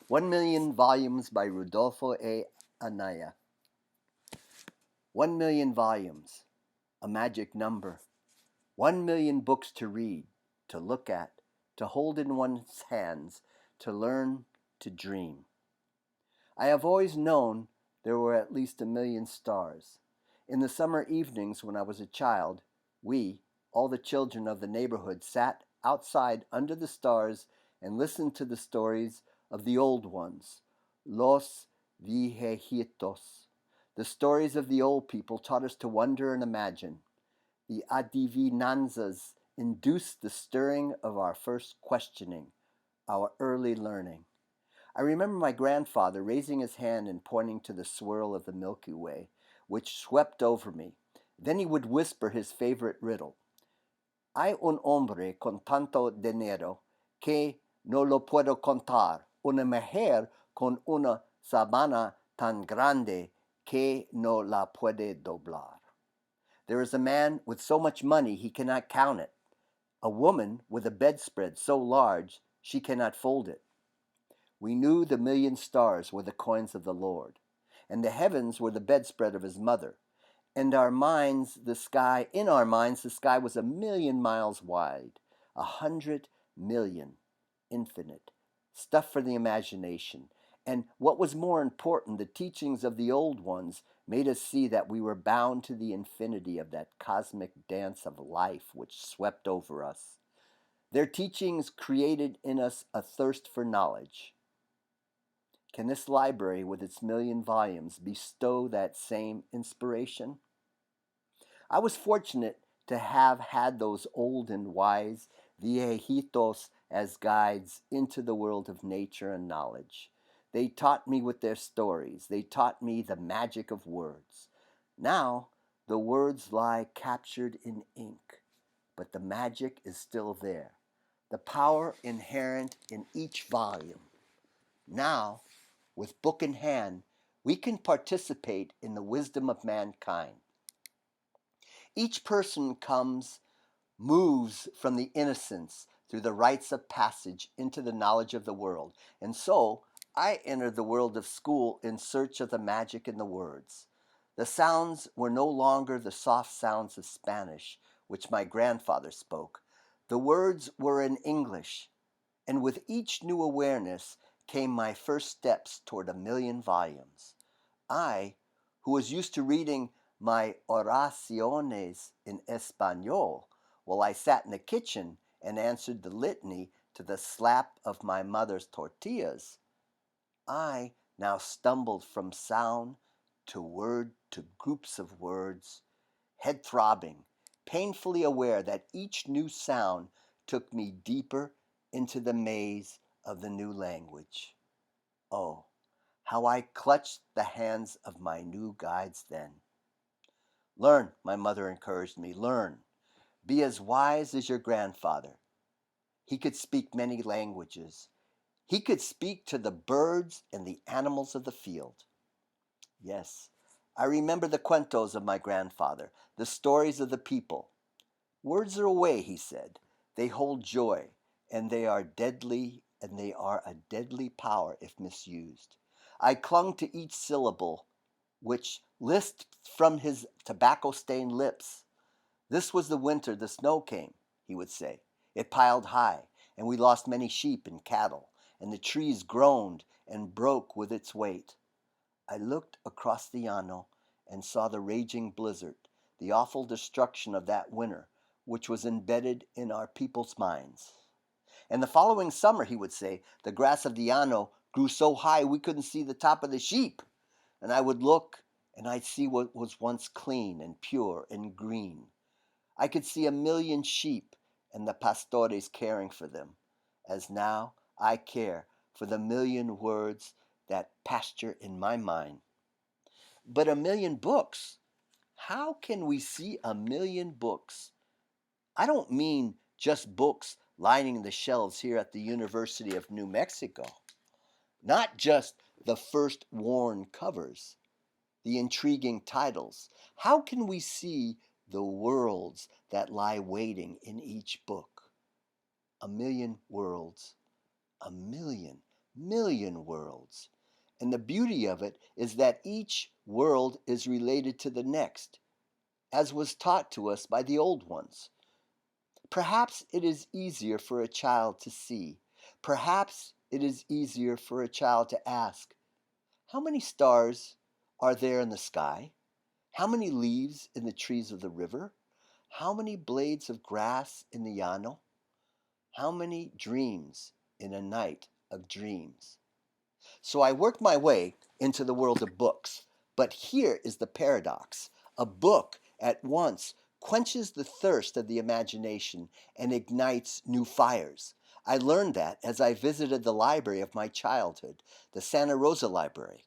1 million volumes by Rudolfo A. Anaya. 1 million volumes, a magic number. 1 million books to read, to look at, to hold in one's hands, to learn, to dream. I have always known there were at least 1 million stars. In the summer evenings when I was a child, we, all the children of the neighborhood, sat outside under the stars and listened to the stories of the old ones, los viejitos. The stories of the old people taught us to wonder and imagine. The adivinanzas induced the stirring of our first questioning, our early learning. I remember my grandfather raising his hand and pointing to the swirl of the Milky Way, which swept over me. Then he would whisper his favorite riddle. Hay un hombre con tanto dinero que no lo puedo contar, una mujer con una sabana tan grande que no la puede doblar. There is a man with so much money he cannot count it, a woman with a bedspread so large she cannot fold it. We knew the 1 million stars were the coins of the Lord, and the heavens were the bedspread of his mother, and in our minds the sky was 1 million miles wide, 100 million, infinite, stuff for the imagination. And what was more important, the teachings of the old ones made us see that we were bound to the infinity of that cosmic dance of life which swept over us. Their teachings created in us a thirst for knowledge. Can this library, with its 1 million volumes, bestow that same inspiration? I was fortunate to have had those old and wise viejitos as guides into the world of nature and knowledge. They taught me with their stories. They taught me the magic of words. Now, the words lie captured in ink, but the magic is still there. The power inherent in each volume. Now, with book in hand, we can participate in the wisdom of mankind. Each person moves from the innocence through the rites of passage into the knowledge of the world. And so I entered the world of school in search of the magic in the words. The sounds were no longer the soft sounds of Spanish, which my grandfather spoke. The words were in English, and with each new awareness came my first steps toward 1 million volumes. I, who was used to reading my oraciones in Espanol while I sat in the kitchen and answered the litany to the slap of my mother's tortillas, I now stumbled from sound to word to groups of words, head throbbing, painfully aware that each new sound took me deeper into the maze of the new language. Oh, how I clutched the hands of my new guides then. Learn, my mother encouraged me, learn. Be as wise as your grandfather. He could speak many languages. He could speak to the birds and the animals of the field. Yes, I remember the cuentos of my grandfather, the stories of the people. Words are a way, he said. They hold joy, and they are a deadly power if misused. I clung to each syllable which lisped from his tobacco-stained lips. This was the winter the snow came, he would say. It piled high, and we lost many sheep and cattle, and the trees groaned and broke with its weight. I looked across the llano and saw the raging blizzard, the awful destruction of that winter, which was embedded in our people's minds. And the following summer, he would say, the grass of the llano grew so high we couldn't see the top of the sheep. And I would look, and I'd see what was once clean and pure and green. I could see 1 million sheep and the pastores caring for them, as now I care for the 1 million words that pasture in my mind. But 1 million books? How can we see 1 million books? I don't mean just books lining the shelves here at the University of New Mexico. Not just the first worn covers, the intriguing titles. How can we see the worlds that lie waiting in each book? 1 million worlds, 1 million. million worlds. And the beauty of it is that each world is related to the next, as was taught to us by the old ones. Perhaps it is easier for a child to see. Perhaps it is easier for a child to ask, how many stars are there in the sky? How many leaves in the trees of the river? How many blades of grass in the llano? How many dreams in a night of dreams? So I worked my way into the world of books. But here is the paradox. A book at once quenches the thirst of the imagination and ignites new fires. I learned that as I visited the library of my childhood, the Santa Rosa Library.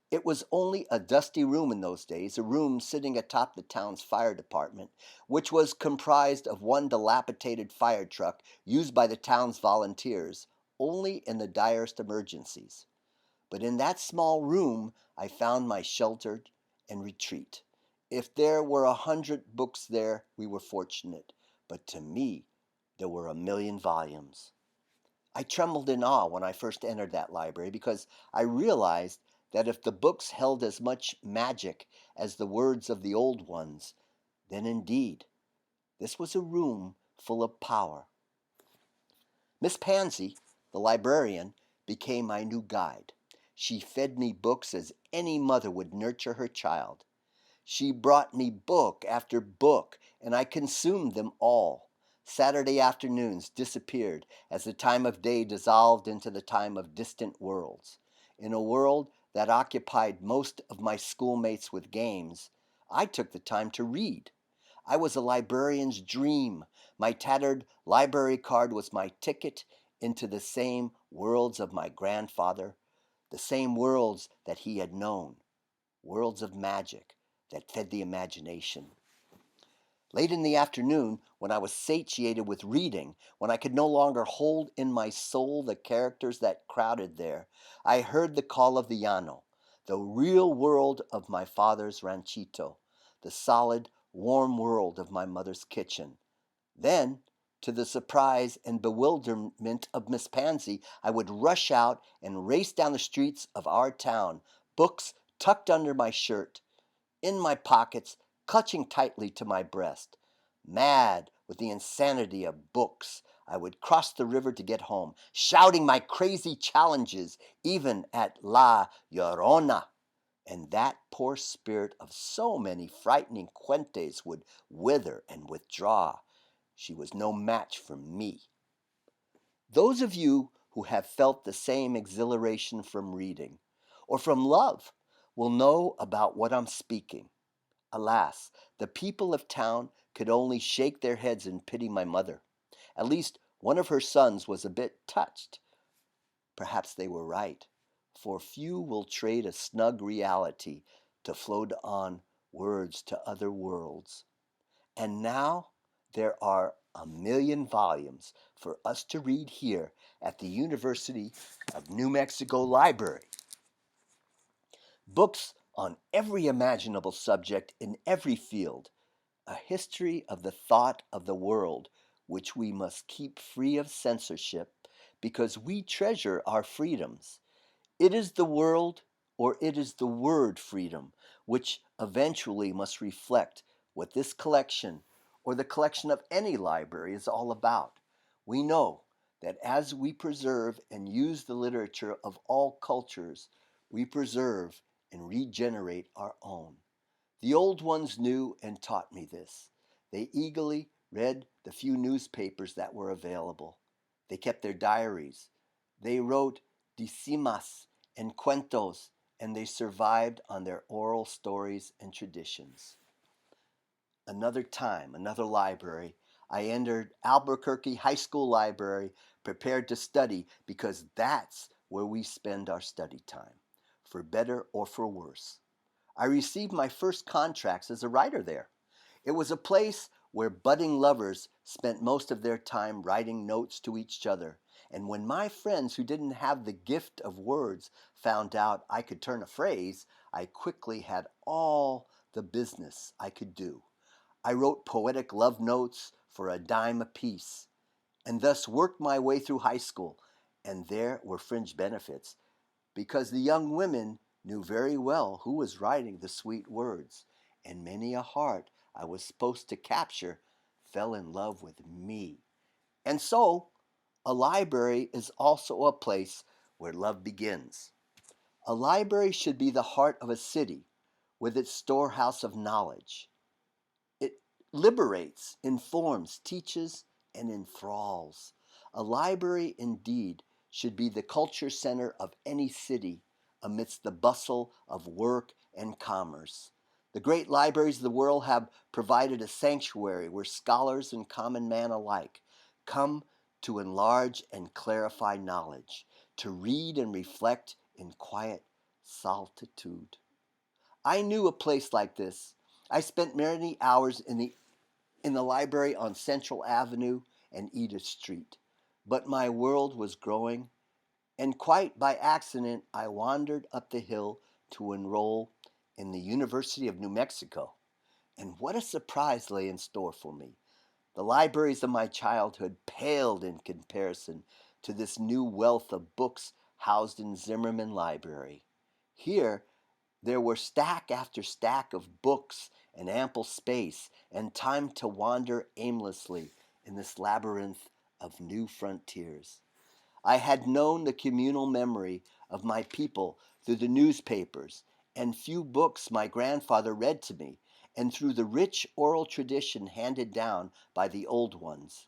It was only a dusty room in those days, a room sitting atop the town's fire department, which was comprised of one dilapidated fire truck used by the town's volunteers only in the direst emergencies. But in that small room I found my shelter and retreat. If there were 100 books there, we were fortunate, but to me there were a million volumes. I trembled in awe when I first entered that library because I realized that if the books held as much magic as the words of the old ones, then indeed this was a room full of power. Miss Pansy, the librarian, became my new guide. She fed me books as any mother would nurture her child. She brought me book after book, and I consumed them all. Saturday afternoons disappeared as the time of day dissolved into the time of distant worlds. In a world that occupied most of my schoolmates with games, I took the time to read. I was a librarian's dream. My tattered library card was my ticket into the same worlds of my grandfather, the same worlds that he had known, worlds of magic that fed the imagination. Late in the afternoon, when I was satiated with reading, when I could no longer hold in my soul the characters that crowded there, I heard the call of the llano, the real world of my father's ranchito, the solid, warm world of my mother's kitchen. Then, to the surprise and bewilderment of Miss Pansy, I would rush out and race down the streets of our town, books tucked under my shirt, in my pockets, clutching tightly to my breast. Mad with the insanity of books, I would cross the river to get home, shouting my crazy challenges even at La Llorona. And that poor spirit of so many frightening cuentes would wither and withdraw. She was no match for me. Those of you who have felt the same exhilaration from reading or from love will know about what I'm speaking. Alas, the people of town could only shake their heads and pity my mother. At least one of her sons was a bit touched. Perhaps they were right, for few will trade a snug reality to float on words to other worlds. And now there are a million volumes for us to read here at the University of New Mexico Library. Books on every imaginable subject in every field, a history of the thought of the world, which we must keep free of censorship because we treasure our freedoms. It is the world, or it is the word freedom, which eventually must reflect what this collection, or the collection of any library, is all about. We know that as we preserve and use the literature of all cultures, we preserve and regenerate our own. The old ones knew and taught me this. They eagerly read the few newspapers that were available. They kept their diaries. They wrote decimas and cuentos, and they survived on their oral stories and traditions. Another time, another library, I entered Albuquerque High School Library, prepared to study because that's where we spend our study time, for better or for worse. I received my first contracts as a writer there. It was a place where budding lovers spent most of their time writing notes to each other. And when my friends who didn't have the gift of words found out I could turn a phrase, I quickly had all the business I could do. I wrote poetic love notes for a dime apiece, and thus worked my way through high school and there were fringe benefits because the young women knew very well who was writing the sweet words, and many a heart I was supposed to capture fell in love with me. And so, a library is also a place where love begins. A library should be the heart of a city with its storehouse of knowledge. It liberates, informs, teaches, and enthralls. A library, indeed, should be the culture center of any city amidst the bustle of work and commerce. The great libraries of the world have provided a sanctuary where scholars and common man alike come to enlarge and clarify knowledge, to read and reflect in quiet solitude. I knew a place like this. I spent many hours in the library on Central Avenue and Edith Street. But my world was growing, and quite by accident I wandered up the hill to enroll in the University of New Mexico. And what a surprise lay in store for me. The libraries of my childhood paled in comparison to this new wealth of books housed in Zimmerman Library. Here there were stack after stack of books and ample space and time to wander aimlessly in this labyrinth of new frontiers. I had known the communal memory of my people through the newspapers and few books my grandfather read to me, and through the rich oral tradition handed down by the old ones.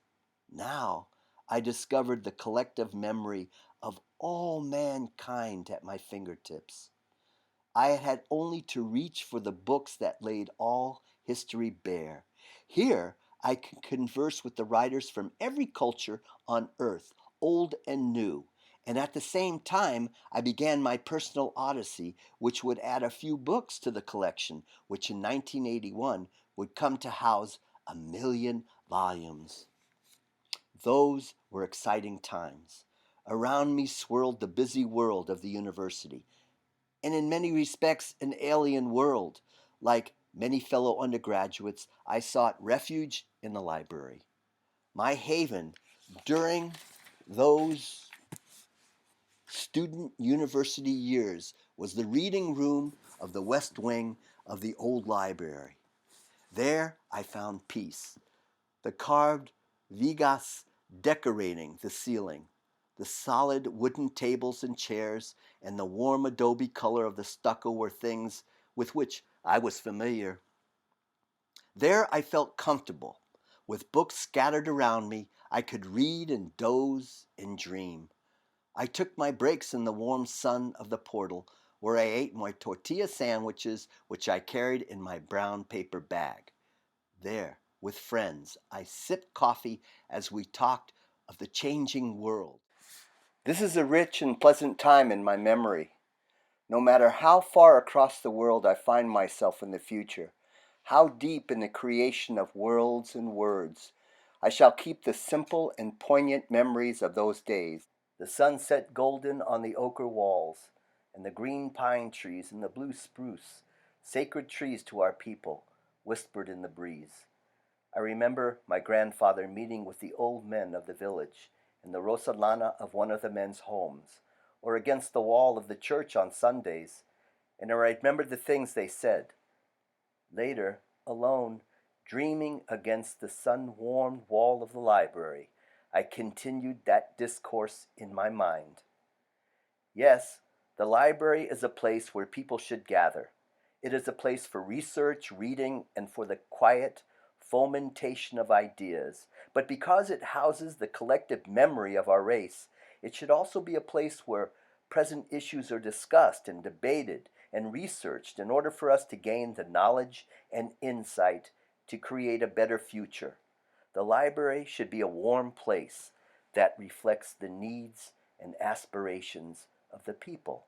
Now I discovered the collective memory of all mankind at my fingertips. I had only to reach for the books that laid all history bare. Here I can converse with the writers from every culture on earth, old and new. And at the same time, I began my personal odyssey, which would add a few books to the collection, which in 1981 would come to house 1,000,000 volumes. Those were exciting times. Around me swirled the busy world of the university, and in many respects an alien world. Like many fellow undergraduates, I sought refuge in the library. My haven during those student university years was the reading room of the West Wing of the old library. There I found peace. The carved vigas decorating the ceiling, the solid wooden tables and chairs, and the warm adobe color of the stucco were things with which I was familiar. There I felt comfortable. With books scattered around me, I could read and doze and dream. I took my breaks in the warm sun of the portal, where I ate my tortilla sandwiches, which I carried in my brown paper bag. There, with friends, I sipped coffee as we talked of the changing world. This is a rich and pleasant time in my memory. No matter how far across the world I find myself in the future, how deep in the creation of worlds and words, I shall keep the simple and poignant memories of those days. The sunset golden on the ochre walls, and the green pine trees and the blue spruce, sacred trees to our people, whispered in the breeze. I remember my grandfather meeting with the old men of the village in the Rosalana of one of the men's homes, or against the wall of the church on Sundays, and I remember the things they said. Later, alone, dreaming against the sun-warmed wall of the library, I continued that discourse in my mind. Yes, the library is a place where people should gather. It is a place for research, reading, and for the quiet fomentation of ideas. But because it houses the collective memory of our race, it should also be a place where present issues are discussed and debated and researched in order for us to gain the knowledge and insight to create a better future. The library should be a warm place that reflects the needs and aspirations of the people.